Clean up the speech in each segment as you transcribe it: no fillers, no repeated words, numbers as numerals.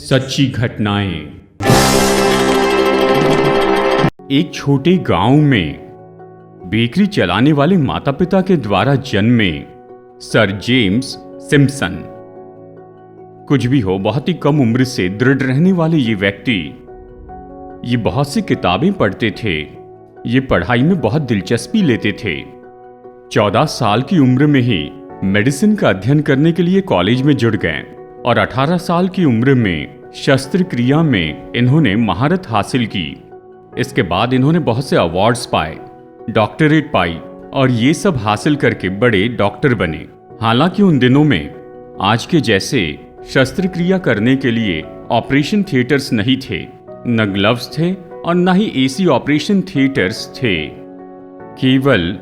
सच्ची घटनाएं। एक छोटे गांव में बेकरी चलाने वाले माता पिता के द्वारा जन्मे सर जेम्स सिम्पसन। कुछ भी हो, बहुत ही कम उम्र से दृढ़ रहने वाले ये व्यक्ति ये बहुत सी किताबें पढ़ते थे। ये पढ़ाई में बहुत दिलचस्पी लेते थे। 14 साल की उम्र में ही मेडिसिन का अध्ययन करने के लिए कॉलेज में जुड़ गए और 18 साल की उम्र में शस्त्रक्रिया में इन्होंने महारत हासिल की। इसके बाद इन्होंने बहुत से अवार्ड्स पाए, डॉक्टरेट पाई और ये सब हासिल करके बड़े डॉक्टर बने। हालांकि उन दिनों में आज के जैसे शस्त्रक्रिया करने के लिए ऑपरेशन थिएटर्स नहीं थे, न ग्लव्स थे और न ही एसी ऑपरेशन थिएटर्स थे। केवल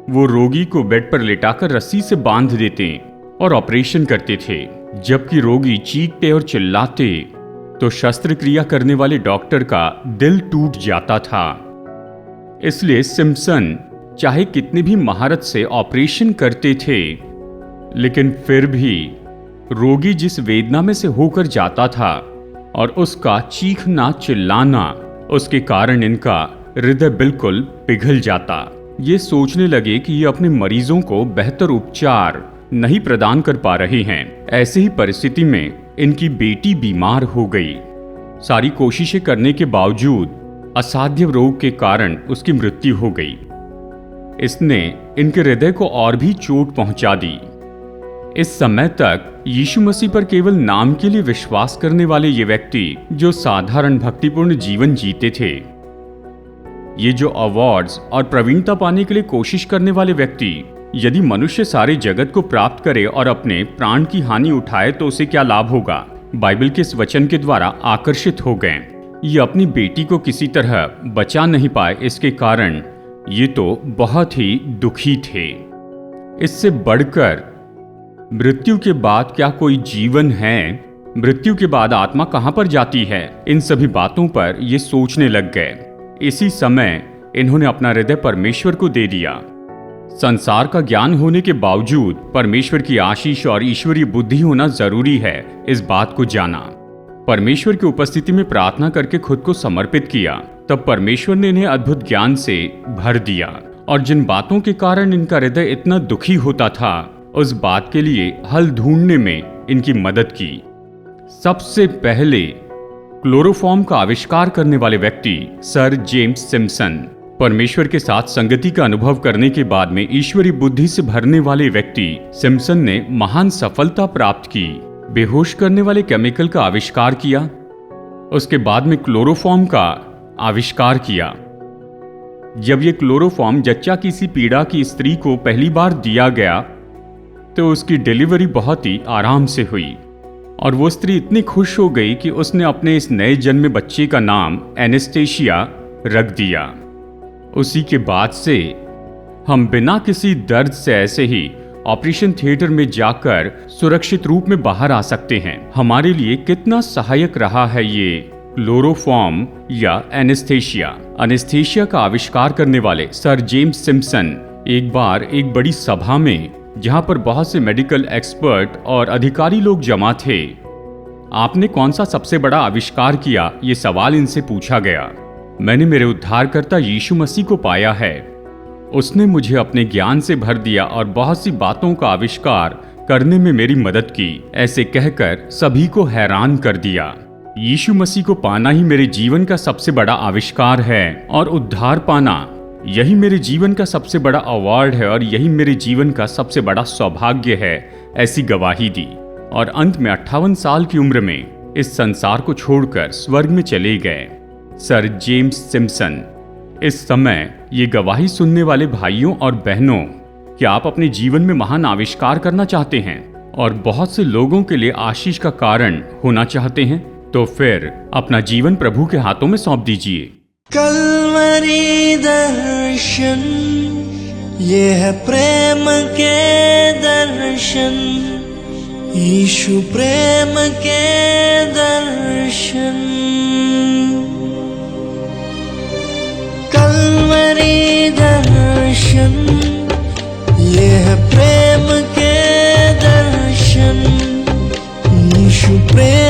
वो रोगी को बेड पर लेटाकर रस्सी से बांध देते और ऑपरेशन करते थे। जबकि रोगी चीखते और चिल्लाते तो शस्त्रक्रिया करने वाले डॉक्टर का दिल टूट जाता था। इसलिए सिम्पसन चाहे कितनी भी महारत से ऑपरेशन करते थे, लेकिन फिर भी रोगी जिस वेदना में से होकर जाता था और उसका चीखना चिल्लाना, उसके कारण इनका हृदय बिल्कुल पिघल जाता। ये सोचने लगे कि ये अपने मरीजों को बेहतर उपचार नहीं प्रदान कर पा रहे हैं। ऐसी ही परिस्थिति में इनकी बेटी बीमार हो गई। सारी कोशिशें करने के बावजूद असाध्य रोग के कारण उसकी मृत्यु हो गई। इसने इनके हृदय को और भी चोट पहुंचा दी। इस समय तक यीशु मसीह पर केवल नाम के लिए विश्वास करने वाले ये व्यक्ति जो साधारण भक्तिपूर्ण जीवन जीते थे, ये जो अवार्ड्स और प्रवीणता पाने के लिए कोशिश करने वाले व्यक्ति, यदि मनुष्य सारे जगत को प्राप्त करे और अपने प्राण की हानि उठाए तो उसे क्या लाभ होगा, बाइबल के इस वचन के द्वारा आकर्षित हो गए। ये अपनी बेटी को किसी तरह बचा नहीं पाए, इसके कारण ये तो बहुत ही दुखी थे। इससे बढ़कर मृत्यु के बाद क्या कोई जीवन है? मृत्यु के बाद आत्मा कहां पर जाती है? इन सभी बातों पर ये सोचने लग गए। इसी समय इन्होंने अपना हृदय परमेश्वर को दे दिया। संसार का ज्ञान होने के बावजूद परमेश्वर की आशीष और ईश्वरीय बुद्धि होना जरूरी है, इस बात को जाना। परमेश्वर की उपस्थिति में प्रार्थना करके खुद को समर्पित किया। तब परमेश्वर ने इन्हें अद्भुत ज्ञान से भर दिया और जिन बातों के कारण इनका हृदय इतना दुखी होता था, उस बात के लिए हल ढूंढने में इनकी मदद की। सबसे पहले क्लोरोफॉर्म का आविष्कार करने वाले व्यक्ति सर जेम्स सिम्पसन। परमेश्वर के साथ संगति का अनुभव करने के बाद में ईश्वरीय बुद्धि से भरने वाले व्यक्ति सिम्पसन ने महान सफलता प्राप्त की। बेहोश करने वाले केमिकल का आविष्कार किया। उसके बाद में क्लोरोफॉर्म का आविष्कार किया। जब ये क्लोरोफॉर्म जच्चा किसी पीड़ा की स्त्री को पहली बार दिया गया तो उसकी डिलीवरी बहुत ही आराम से हुई और वो स्त्री इतनी खुश हो गई कि उसने अपने इस नए जन्मे बच्चे का नाम एनेस्थेसिया रख दिया। उसी के बाद से हम बिना किसी दर्द से ऐसे ही ऑपरेशन थिएटर में जाकर सुरक्षित रूप में बाहर आ सकते हैं। हमारे लिए कितना सहायक रहा है ये क्लोरोफॉर्म या एनेस्थेसिया। एनेस्थेसिया का आविष्कार करने वाले सर जेम्स सिम्पसन एक बार एक बड़ी सभा में, जहां पर बहुत से मेडिकल एक्सपर्ट और अधिकारी लोग जमा थे, आपने कौन सा सबसे बड़ा आविष्कार किया, ये सवाल इनसे पूछा गया। मैंने मेरे उद्धारकर्ता यीशु मसीह को पाया है। उसने मुझे अपने ज्ञान से भर दिया और बहुत सी बातों का आविष्कार करने में मेरी मदद की। ऐसे कहकर सभी को हैरान कर दिया। यीशु मसीह को पाना ही मेरे जीवन का सबसे बड़ा आविष्कार है और उद्धार पाना यही मेरे जीवन का सबसे बड़ा अवार्ड है और यही मेरे जीवन का सबसे बड़ा सौभाग्य है, ऐसी गवाही दी। और अंत में 58 साल की उम्र में इस संसार को छोड़कर स्वर्ग में चले गए सर जेम्स सिम्पसन। इस समय ये गवाही सुनने वाले भाइयों और बहनों, क्या आप अपने जीवन में महान आविष्कार करना चाहते हैं और बहुत से लोगों के लिए आशीष का कारण होना चाहते हैं? तो फिर अपना जीवन प्रभु के हाथों में सौंप दीजिए। कलवरी दर्शन, ये है प्रेम के दर्शन, यीशु प्रेम के दर्शन। कलवरी दर्शन, ये है प्रेम के दर्शन, यीशु प्रेम